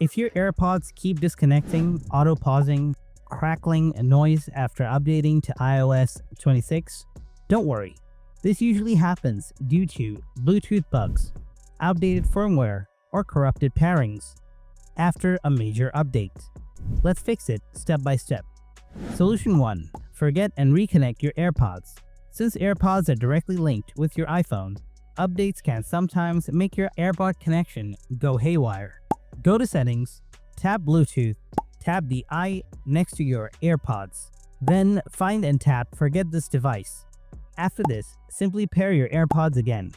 If your AirPods keep disconnecting, auto-pausing, crackling, and noise after updating to iOS 26, don't worry. This usually happens due to Bluetooth bugs, outdated firmware, or corrupted pairings after a major update. Let's fix it step by step. Solution 1. Forget and reconnect your AirPods. Since AirPods are directly linked with your iPhone, updates can sometimes make your AirPod connection go haywire. Go to Settings, tap Bluetooth, tap the I next to your AirPods. Then find and tap Forget this device. After this, simply pair your AirPods again.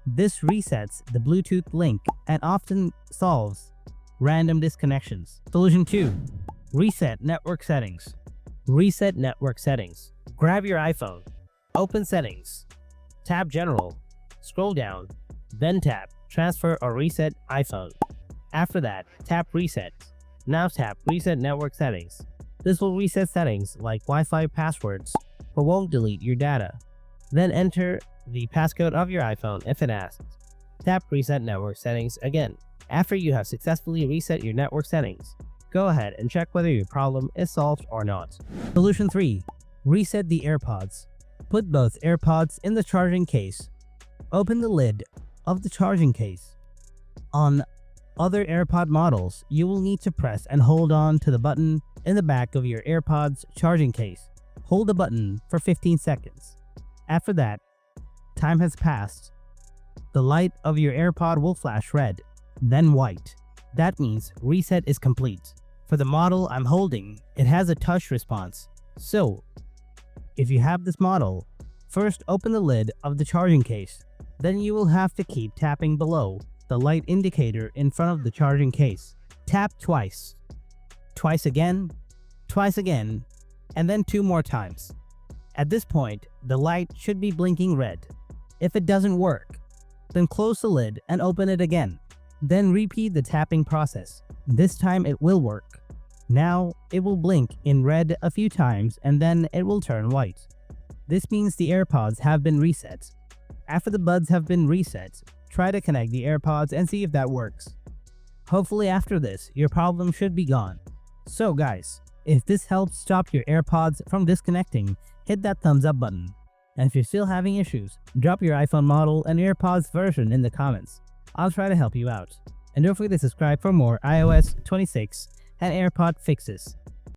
This resets the Bluetooth link and often solves random disconnections. Solution 2. Reset network settings. Reset network settings. Grab your iPhone, open Settings, tap General, scroll down, then tap Transfer or Reset iPhone. After that, tap Reset. Now tap Reset network settings. This will reset settings like Wi-Fi passwords, but won't delete your data. Then enter the passcode of your iPhone if it asks. Tap Reset network settings again. After you have successfully reset your network settings, go ahead and check whether your problem is solved or not. Solution 3. Reset the AirPods. Put both AirPods in the charging case. Open the lid of the charging case. On other AirPod models, you will need to press and hold on to the button in the back of your AirPods charging case. Hold the button for 15 seconds. After that, time has passed. The light of your AirPod will flash red, then white. That means reset is complete. For the model I'm holding, it has a touch response. So, if you have this model, first open the lid of the charging case. Then you will have to keep tapping below the light indicator in front of the charging case. Tap twice. Twice again, and then 2 more times. At this point, the light should be blinking red. If it doesn't work, then close the lid and open it again. Then repeat the tapping process. This time it will work. Now it will blink in red a few times and then it will turn white. This means the AirPods have been reset. After the buds have been reset, try to connect the AirPods and see if that works. Hopefully after this, your problem should be gone. So guys, if this helps stop your AirPods from disconnecting, hit that thumbs up button. And if you're still having issues, drop your iPhone model and AirPods version in the comments. I'll try to help you out. And don't forget to subscribe for more iOS 26 and AirPod fixes.